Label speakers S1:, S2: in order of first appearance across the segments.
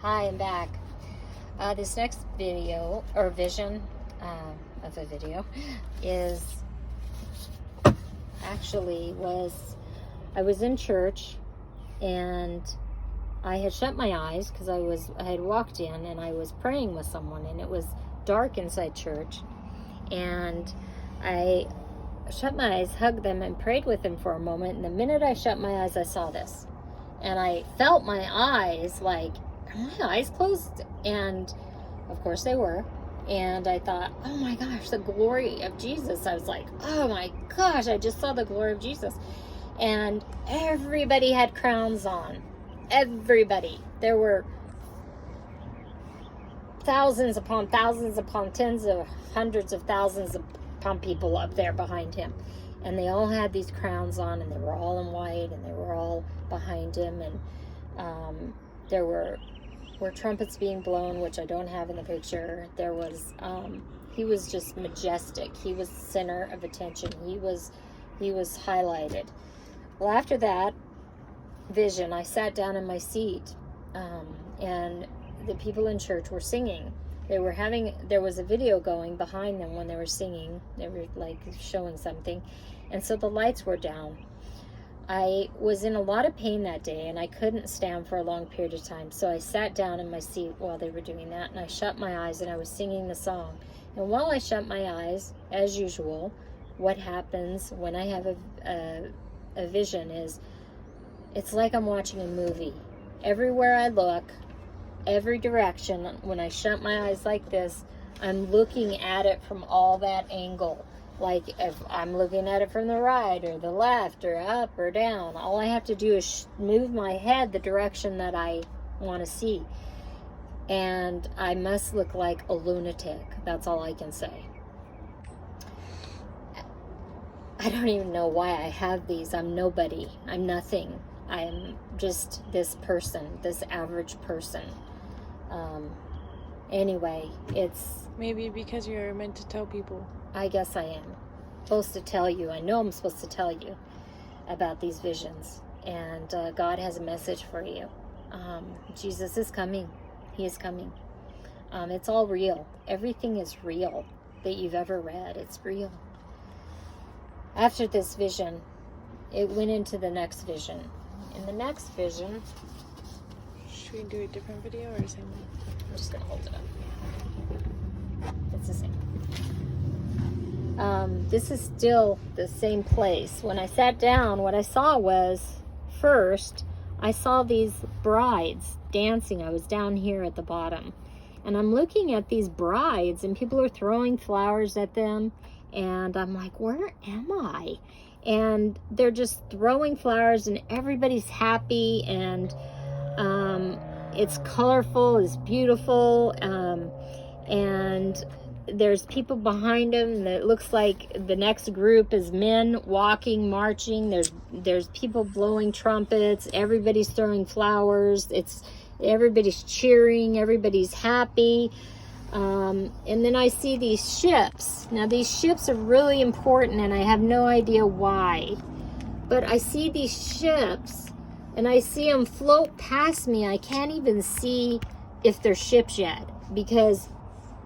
S1: Hi, I'm back. This next video, or vision of a video, is I was in church and I had shut my eyes because I had walked in and I was praying with someone, and it was dark inside church, and I shut my eyes, hugged them, and prayed with them for a moment. And the minute I shut my eyes, I saw this, and I felt my eyes like, are my eyes closed? And of course they were. And I thought, oh my gosh, the glory of Jesus. I was like, oh my gosh, I just saw the glory of Jesus. And everybody had crowns on. Everybody. There were thousands upon tens of hundreds of thousands upon people up there behind him. And they all had these crowns on, and they were all in white, and they were all behind him. And there were trumpets being blown, which I don't have in the picture. There was, he was just majestic. He was the center of attention. He was highlighted. Well, after that vision, I sat down in my seat, and the people in church were singing. There was a video going behind them when they were singing. They were like showing something. And so the lights were down. I was in a lot of pain that day, and I couldn't stand for a long period of time. So I sat down in my seat while they were doing that, and I shut my eyes, and I was singing the song. And while I shut my eyes, as usual, what happens when I have a vision is, it's like I'm watching a movie. Everywhere I look, every direction, when I shut my eyes like this, I'm looking at it from all that angle. Like if I'm looking at it from the right or the left or up or down, all I have to do is move my head the direction that I want to see. And I must look like a lunatic. That's all I can say. I don't even know why I have these. I'm nobody. I'm nothing. I'm just this person, this average person. Anyway, it's...
S2: Maybe because you're meant to tell people.
S1: I guess I am supposed to tell you. I know I'm supposed to tell you about these visions. And God has a message for you. Jesus is coming. He is coming. It's all real. Everything is real that you've ever read. It's real. After this vision, it went into the next vision. In the next vision...
S2: Should we do a different video or the same one?
S1: I'm just going to hold it up. It's the same. This is still the same place. When I sat down, what I saw was, first, I saw these brides dancing. I was down here at the bottom. And I'm looking at these brides, and people are throwing flowers at them. And I'm like, where am I? And they're just throwing flowers, and everybody's happy, and it's colorful, it's beautiful, and there's people behind them that looks like the next group is men walking, marching. There's people blowing trumpets, everybody's throwing flowers, everybody's cheering, everybody's happy. And then I see these ships. Now these ships are really important, and I have no idea why. But I see these ships, and I see them float past me. I can't even see if they're ships yet, because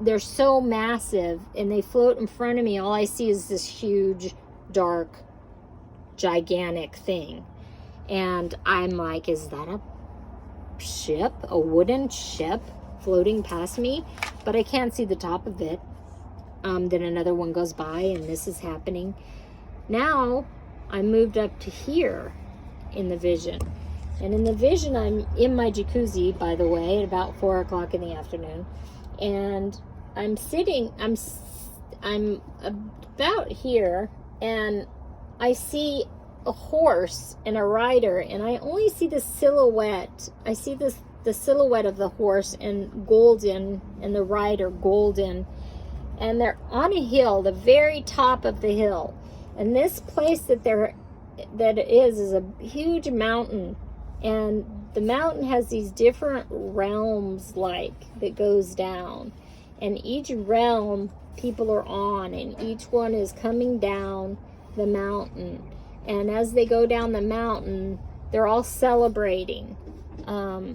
S1: they're so massive, and they float in front of me. All I see is this huge, dark, gigantic thing. And I'm like, is that a ship? A wooden ship floating past me? But I can't see the top of it. Then another one goes by, and this is happening. Now, I moved up to here in the vision. And in the vision, I'm in my jacuzzi, by the way, at about 4 o'clock in the afternoon. And I'm sitting, I'm about here, and I see a horse and a rider, and I only see the silhouette. I see the silhouette of the horse and golden, and the rider golden, and they're on a hill, the very top of the hill. And this place that it is a huge mountain, and the mountain has these different realms that goes down, and each realm people are on, and each one is coming down the mountain. And as they go down the mountain, they're all celebrating.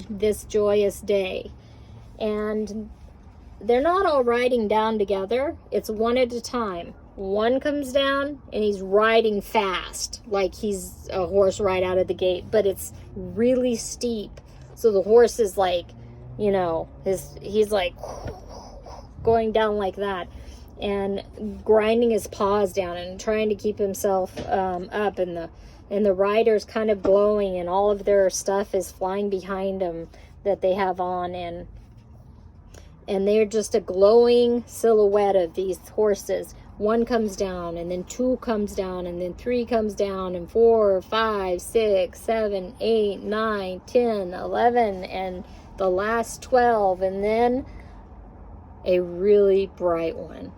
S1: this joyous day. And they're not all riding down together. It's one at a time. One comes down and he's riding fast, like he's a horse right out of the gate, but it's really steep. So the horse is like, you know, he's like going down like that and grinding his paws down and trying to keep himself up, and the rider's kind of glowing, and all of their stuff is flying behind them that they have on, and they're just a glowing silhouette of these horses. One comes down, and then two comes down, and then three comes down, and 4, 5, 6, 7, 8, 9, 10, 11, and the last 12, and then a really bright one,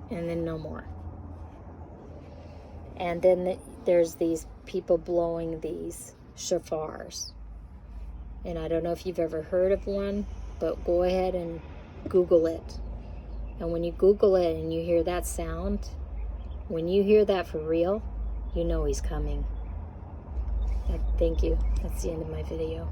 S1: and then no more. And then there's these people blowing these shofars. And I don't know if you've ever heard of one, but go ahead and Google it. And when you Google it and you hear that sound, when you hear that for real, you know he's coming. Thank you. That's the end of my video.